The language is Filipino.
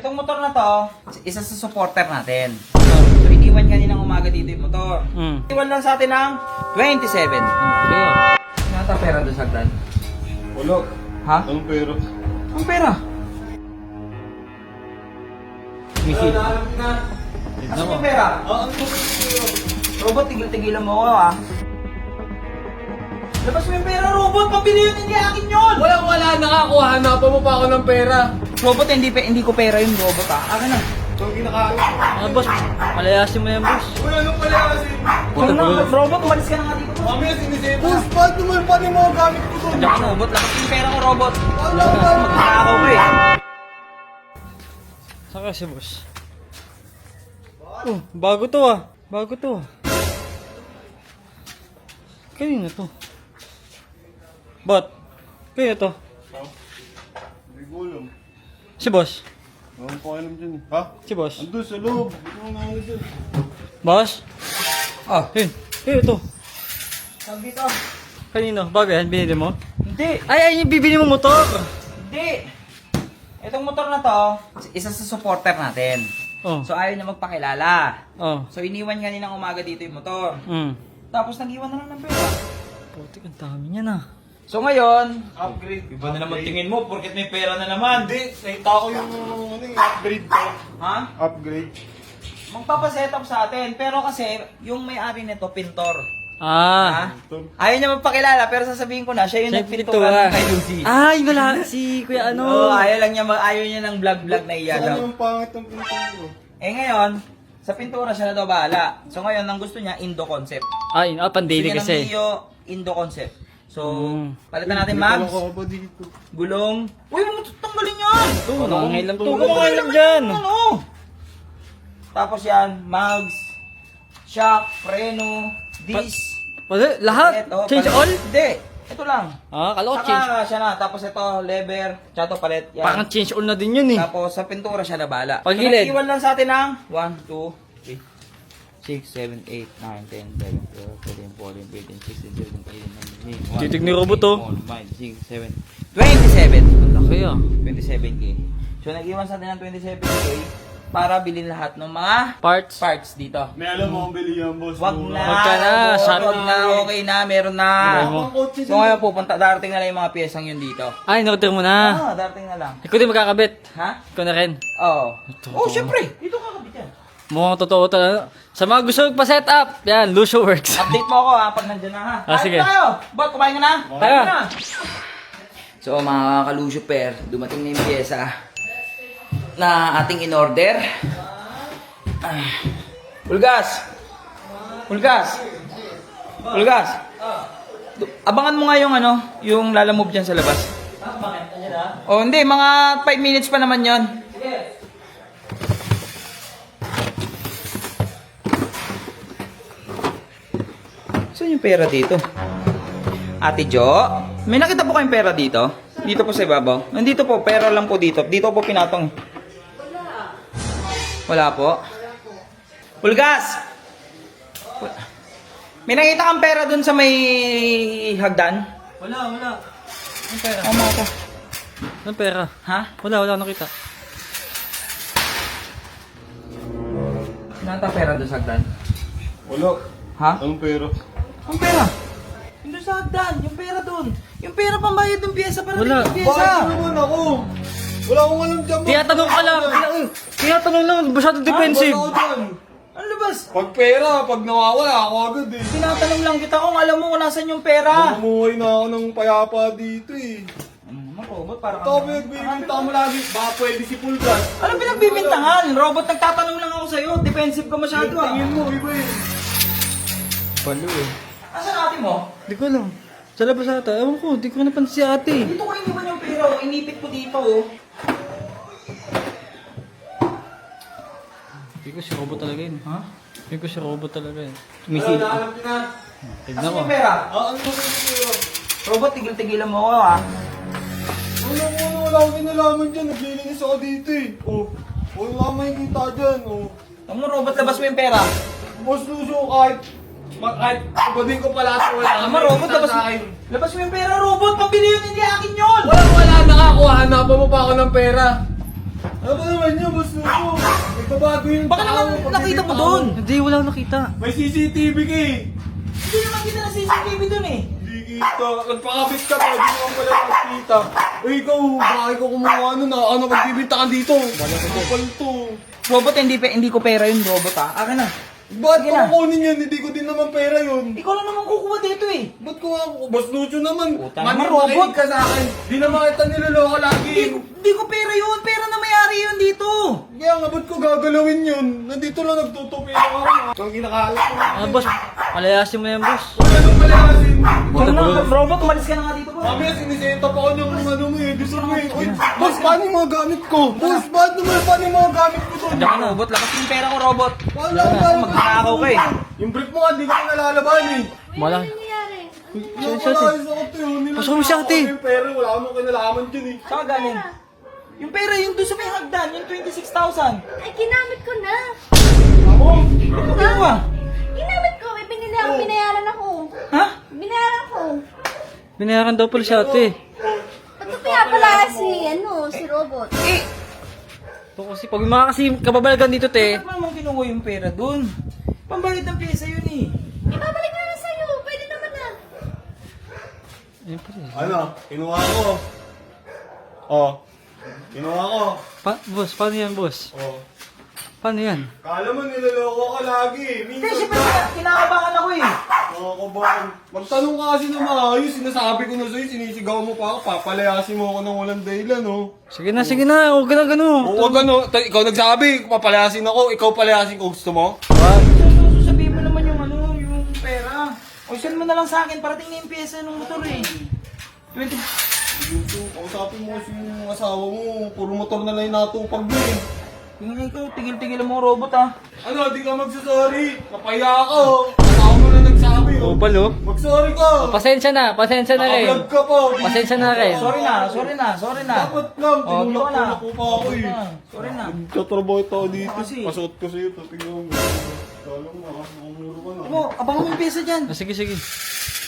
Itong motor na to, isa sa supporter natin. So, iniwan kaninang umaga dito yung motor. Iwan lang sa atin ng 27. Nata pera doon sa agdan? Wala. Ha? Anong pera? Ang pera? Misi. Asan yung pera? Robot, tigil-tigilan mo ako ah. Labas mo yung pera, robot! Pabili yun, hindi akin yun! Wala. Nakakuha. Hanapan mo pa ako ng pera. Robot, hindi ko pera yung robot ah. Akin na. Ito kinakain. Boss, malayasin mo yan, boss. Wala nung pala kasi. Huwag na, robot, umalis ka na nga dito. Mamaya sinisave. Boss, ba't naman pa rin mga gamit ko doon? Diyan ka na, robot. Labas yung pera ko, robot. Wala. Magkakaw ko eh. Saan kasi, boss? Oh, bago to ah. Bago to. Kanina to. Ba't? Kanina to. Hindi ko alam. Si boss? Anong pakialam dyan? Ha? Si boss? Andun sa loob. Ito mo na dyan. Boss? Oh, Yun. Kanina to. tawag dito. Kanino? Bago yan? Binili mo? Hindi. Ay, yung bibili mo motor! Hindi. Itong motor na to, isa sa supporter natin. Oh. So, ayaw niya magpakilala. Oh. So, iniwan kaninang umaga dito yung motor. Tapos, nag-iwan na lang ng pera. Putik, ang dami niya na. So, ngayon, Upgrade. iba na naman tingin mo, porket may pera na naman. Hindi. Nakita ko yung upgrade ko. Ha? Upgrade. Magpapaset up sa atin. Pero kasi, yung may-ari nito, pintor. Ah. Ha? Ayaw niya magpakilala, pero sasabihin ko na, siya yung Siya yung nagpinturan pintura. kay Lucy. Ay, wala. Si Kuya Oo, ano. ayaw niya ng vlog-vlog na iya Saan daw. yung pangit ng pinto ko? Eh ngayon, sa pintura siya na daw bahala. So ngayon, ang gusto niya, Indo concept. Ay, Gusto pandili niya ng kasi. Mio, Indo concept. So, palitan natin, Hindi Mabs. ko pa dito. Gulong. Uy, mo tanggalin yan! Oo, nakangailam to. Huwag mo Nakangailam dyan. Ano? Tapos yan, mags, shock, preno, disc. Wala, lahat? palet, Change palet. all? Hindi, ito lang. Ah, kala ko change. Saka siya na, tapos ito, lever, tsaka ito palet. Yan. Parang change all na din yun eh. Tapos sa pintura siya na bala. Pag So, gilid. nag-iwan lang sa atin ng 1, 2, 3, 6, 7, 8, 9, 10, 11, 12, 13, 14, 15, 16, 17, 18, 19, 20, Titig ni robot, oh. 5, 6, 7, 27. Ang laki ah. 27k. So nag-iwan sa atin ng 27k para bilhin lahat ng mga Parts. parts dito. May alam mo akong bili yan, boss. Wag Mura. na. Wag ka na, sabi Wag na, okay na, meron na. Meron mo. Ang kotse So ngayon pupunta, darating na lang yung mga piyesang yun dito. Ay, in-order mo na. Darating na lang. Ikaw din magkakabit. Ha? Ikaw na rin. Oo. Ito, Oh, ito. syempre. Dito ka kabit yan. Mukhang totoo talaga. Sa mga gusto magpa-set up, yan, Lucio Works. Update mo ako ha, pag nandyan na ha. Ah, sige. Kain tayo! Bot, kumain ka na? Tayo. Kumain ka na. So mga kalusyo per, dumating na yung pyesa na ating in-order. Ulgas! Ulgas! Ulgas! Abangan mo nga yung ano, yung lalamove dyan sa labas. Bakit? Nandiyan na? Oh, hindi, mga 5 minutes pa naman yon. Sige. Saan yung pera dito? Ate Jo, may nakita po kayong pera dito? Dito po sa ibabaw. Nandito po, pera lang po dito. Dito po pinatong. Wala po. Ulgas! May nakita kang pera dun sa may hagdan? Wala. Anong pera? Tama ko. Anong pera? Ha? Wala nakita. Nata pera dun sa hagdan? Wala. Ha? Anong pera? Ang pera? Yung dun sa hagdan, yung pera dun. Yung pera pambayad ng pyesa para Wala. yung pyesa. Bakit naman ako? Wala akong alam dyan, boss. Tinatanong ka lang. Tinatanong lang. Masyado defensive. Wala ako dyan. Ano labas? Pag pera, pag nawawala ako agad eh. Tinatanong lang kita kung alam mo kung nasan yung pera. Mamuhay na ako ng payapa dito eh. Ano naman, robot? Parang Ito, pinagbibinta mo lagi. Baka pwede si Pulgas. Anong pinagbibintangan? Robot, nagtatanong lang ako sa'yo. Defensive ka masyado ah. Tingin mo, iba eh. Palo eh. Asan ate mo? Di ko alam. Sa labas ata. Ewan ko, di ko napansin si ate. Dito ko iniwan yung pera oh. Inipit ko dito oh. Hindi ko si robot talaga yun. Ha? Hindi ko si robot talaga yun. Wala na alam na. Tignan Asan ko. yung pera? Ano ba yung pera? Robot, tigil-tigilan mo ako ah. Wala akong kinalaman dyan. Naglilinis ako dito eh. Oh. Wala akong makikita dyan. Oh. Tama mo, robot, labas mo yung pera. Boss Lucio, kahit pabadin ko pala sa wala. Tama, robot, labas mo yung pera, robot. Pabili yun, hindi akin yun. Wala. Nakakuha. Hanapan mo pa ako ng pera. Ano ba naman yun, boss Lupo? Nagbabago yung Baka naman pag nakita mo bibitaon. doon. Hindi, wala akong nakita. May CCTV ka eh. Hindi naman kita na CCTV doon eh. Hindi kita. Nagpakabit ka pa, di naman pala nakita. Eh ikaw, bakit ko kumuha nun na ano, magbibinta ka dito? Kapal to. Robot, hindi ko pera yun, robot ha. Akin na. Ba't Sige ko na. kukunin yan? Hindi ko din naman pera yun. Ikaw lang naman kukuha dito eh. Ba't ko nga, Boss Lucho naman. Puta Mani, naman, robot. makinig ka sa akin. Di naman kita niloloko lagi. Hindi ko pera yun. Pera na may-ari yun dito. Kaya nga, ba't ko gagalawin yun? Nandito lang nagtutupi ako. Ang kinakalat ko. Ah, boss, palayasin mo yan, boss. Wala nang palayasin. Ano na, robot, umalis ka na nga dito bro. Mamaya sinisenta pa ako ng ano mo eh. Gusto mo eh. Uy, boss, paano yung mga gamit ko? Boss, paano yung mga gamit ko doon? Diyan ka na, robot. Lakas yung pera ko, robot. Wala ba? Magnanakaw ka eh. Yung brief mo nga, di ko na nalalaban eh. Wala. nangyayari? Nakalayas ako to yun. Pasok mo siya, ate. Yung pera, wala akong kinalaman dyan eh. Saan ka galing? Yung pera, yung doon sa may hagdan, yung 26,000. Ay, ginamit ko na. Ako? Ano ginawa? Ginamit ko. May binili ako, binayaran ako. Ha? Binayaran ko. Binayaran daw pala siya, ate. Ba't ko kaya pala si Robot? Eh, Ito kasi, pag may mga kasi kababalagan dito, te. bakit naman kinuha yung pera doon? Pambayad ng pyesa yun eh. Ibabalik na lang sa'yo. Pwede naman na. Ayun pala eh. Ano? Kinuha ko. Oh. Kinuha ko. Boss, paano yan, boss? Oh. Paano yan? Kala mo niloloko ka lagi. Hindi, Minsan syempre, kinakabahan ako eh. nakakabahan. Magtanong ka kasi na maayos. Sinasabi ko na sa'yo, sinisigaw mo pa ako. Papalayasin mo ako ng walang dahilan, oh. Sige na, huwag ka na gano'n. Oo, gano. Ikaw nagsabi, papalayasin ako. Ikaw palayasin ko. Gusto mo? So, sabihin mo naman yung pera. O, send mo na lang sa akin, parating na yung pyesa ng motor eh. 20... Gusto, kausapin mo kasi yung asawa mo. Puro motor na lang yung natupag mo eh. Tingnan ikaw, tigil-tigil mo robot ah. Ano, di ka magsasorry. Napaya ka, oh. Asawa mo na nagsabi, oh. Balo. Mag-sorry ka. Pasensya na rin. Naka-vlog ka pa. Pasensya na rin. Sorry na. Dapat lang, Oh, tinulak ito na. ko pa ako eh. Sorry na. Nagtatrabaho ito dito. Kasi- Pasuot ko sa'yo, tatignan mo. Kala mo, nakamuro ka na. Mo, abangan mo yung pyesa dyan. Ah, sige.